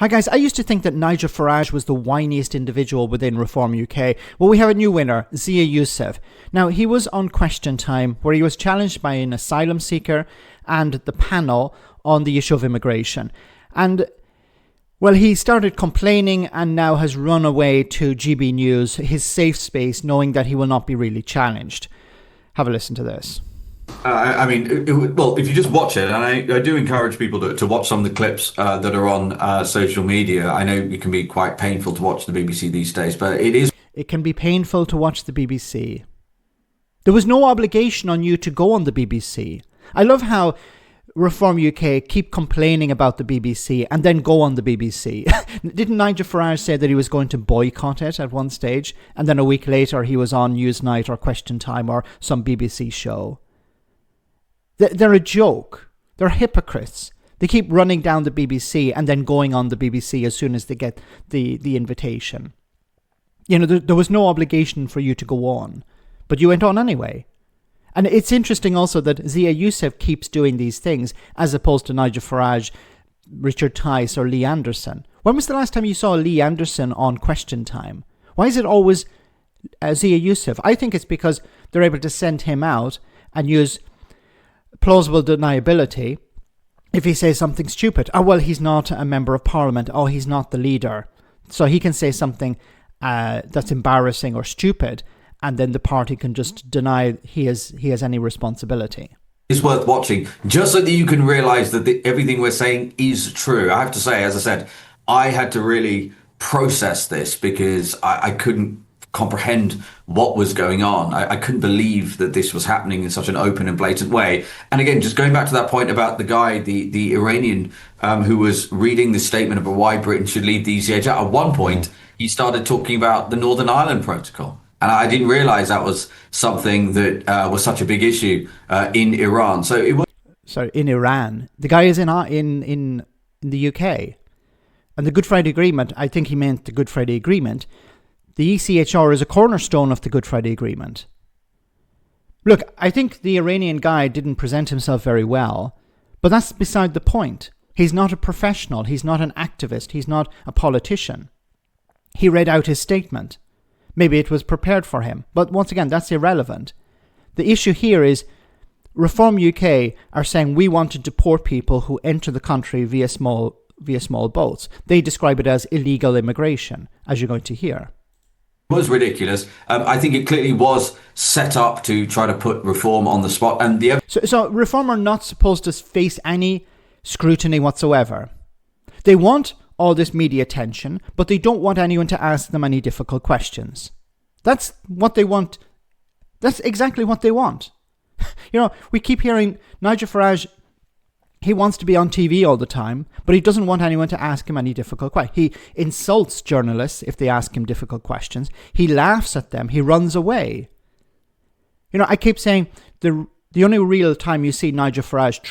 Hi guys, I used to think that Nigel Farage was the whiniest individual within Reform UK. Well, we have a new winner, Zia Yusuf. Now, he was on Question Time, where he was challenged by an asylum seeker and the panel on the issue of immigration. And, well, he started complaining and now has run away to GB News, his safe space, knowing that he will not be really challenged. Have a listen to this. I mean, well, if you just watch it, and I do encourage people to watch some of the clips that are on social media. I know it can be quite painful to watch the BBC these days, but It can be painful to watch the BBC. There was no obligation on you to go on the BBC. I love how Reform UK keep complaining about the BBC and then go on the BBC. Didn't Nigel Farage say that he was going to boycott it at one stage, and then a week later he was on Newsnight or Question Time or some BBC show? They're a joke. They're hypocrites. They keep running down the BBC and then going on the BBC as soon as they get the invitation. You know, there was no obligation for you to go on, but you went on anyway. And it's interesting also that Zia Yusuf keeps doing these things as opposed to Nigel Farage, Richard Tice or Lee Anderson. When was the last time you saw Lee Anderson on Question Time? Why is it always Zia Yusuf? I think it's because they're able to send him out and use plausible deniability if he says something stupid. Oh, well, he's not a member of parliament. Oh, he's not the leader. So he can say something that's embarrassing or stupid, and then the party can just deny he has any responsibility. It's worth watching, just so that you can realise that everything we're saying is true. I have to say, as I said, I had to really process this because I couldn't comprehend what was going on. I couldn't believe that this was happening in such an open and blatant way. And again, just going back to that point about the guy, the Iranian, who was reading the statement about why Britain should leave the ECHR. At one point, he started talking about the Northern Ireland Protocol. And I didn't realize that was something that was such a big issue in Iran. So it was. Sorry, in Iran. The guy is in the UK. And the Good Friday Agreement, I think he meant the Good Friday Agreement. The ECHR is a cornerstone of the Good Friday Agreement. Look, I think the Iranian guy didn't present himself very well, but that's beside the point. He's not a professional. He's not an activist. He's not a politician. He read out his statement. Maybe it was prepared for him, but once again, that's irrelevant. The issue here is Reform UK are saying we want to deport people who enter the country via small boats. They describe it as illegal immigration, as you're going to hear. Was ridiculous. I think it clearly was set up to try to put Reform on the spot. And so Reform are not supposed to face any scrutiny whatsoever. They want all this media attention, but they don't want anyone to ask them any difficult questions. That's what they want. That's exactly what they want. You know, we keep hearing Nigel Farage, he wants to be on TV all the time, but he doesn't want anyone to ask him any difficult questions. He insults journalists if they ask him difficult questions. He laughs at them. He runs away. You know, I keep saying the only real time you see Nigel Farage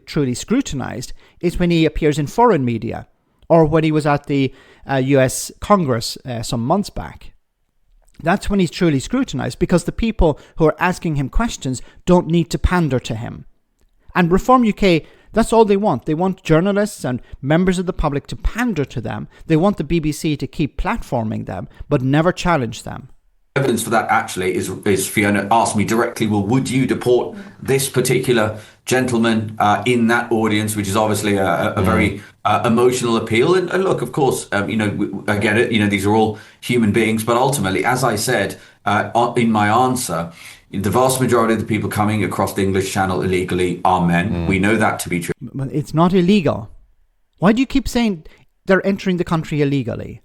truly scrutinized is when he appears in foreign media or when he was at the US Congress some months back. That's when he's truly scrutinized because the people who are asking him questions don't need to pander to him. And Reform UK, that's all they want. They want journalists and members of the public to pander to them. They want the BBC to keep platforming them, but never challenge them. Evidence for that actually is Fiona asked me directly, well, would you deport this particular gentleman in that audience, which is obviously a very emotional appeal. And look, of course, I get it. These are all human beings. But ultimately, as I said in my answer, the vast majority of the people coming across the English Channel illegally are men. We know that to be true. But it's not illegal. Why do you keep saying they're entering the country illegally?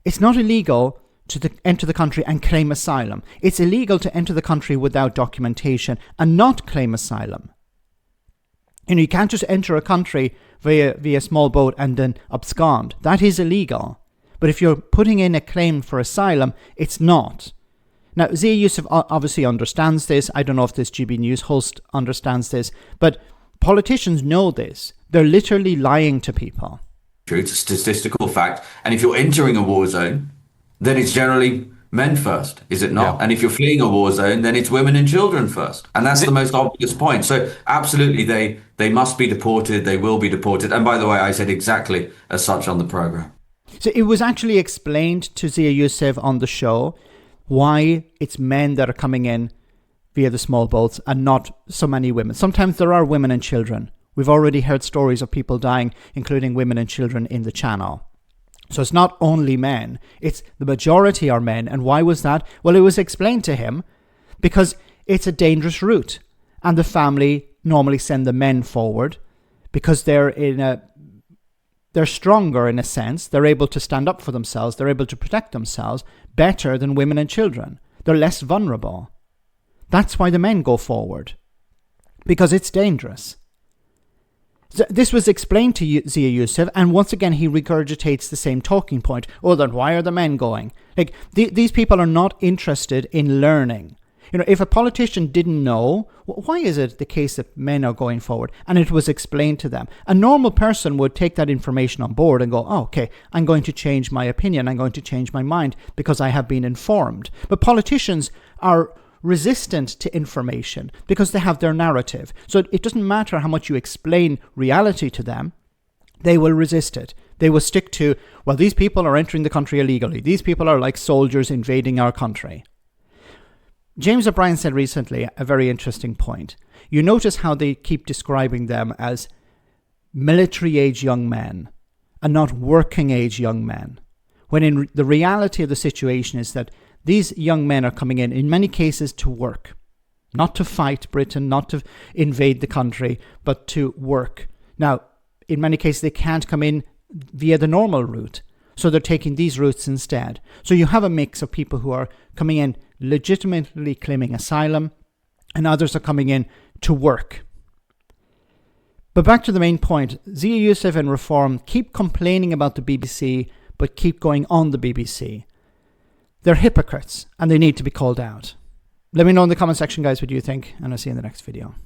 It's not illegal to enter the country and claim asylum. It's illegal to enter the country without documentation and not claim asylum. You can't just enter a country via small boat and then abscond. That is illegal. But if you're putting in a claim for asylum, it's not. Now, Zia Yusuf obviously understands this. I don't know if this GB News host understands this, but politicians know this. They're literally lying to people. It's a statistical fact. And if you're entering a war zone, then it's generally men first, is it Yeah. not? And if you're fleeing a war zone, then it's women and children first. And that's the most obvious point. So absolutely, they must be deported. They will be deported. And by the way, I said exactly as such on the program. So it was actually explained to Zia Yusuf on the show why it's men that are coming in via the small boats and not so many women. Sometimes there are women and children. We've already heard stories of people dying, including women and children in the channel. So it's not only men, it's the majority are men. And why was that? Well, it was explained to him because it's a dangerous route. And the family normally send the men forward because they're stronger in a sense. They're able to stand up for themselves. They're able to protect themselves better than women and children. They're less vulnerable. That's why the men go forward, because it's dangerous. This was explained to Zia Yusuf, and once again he regurgitates the same talking point. Oh, then why are the men going? Like, these people are not interested in learning. You know, if a politician didn't know, why is it the case that men are going forward? And it was explained to them. A normal person would take that information on board and go, oh, okay, I'm going to change my opinion. I'm going to change my mind because I have been informed. But politicians are resistant to information because they have their narrative. So it doesn't matter how much you explain reality to them, they will resist it. They will stick to, well, these people are entering the country illegally. These people are like soldiers invading our country. James O'Brien said recently a very interesting point. You notice how they keep describing them as military-age young men and not working-age young men, when in the reality of the situation is that these young men are coming in many cases to work, not to fight Britain, not to invade the country, but to work. Now, in many cases, they can't come in via the normal route, so they're taking these routes instead. So you have a mix of people who are coming in legitimately claiming asylum, and others are coming in to work. But back to the main point, Zia Yusuf and Reform keep complaining about the BBC, but keep going on the BBC. They're hypocrites, and they need to be called out. Let me know in the comment section, guys, what you think, and I'll see you in the next video.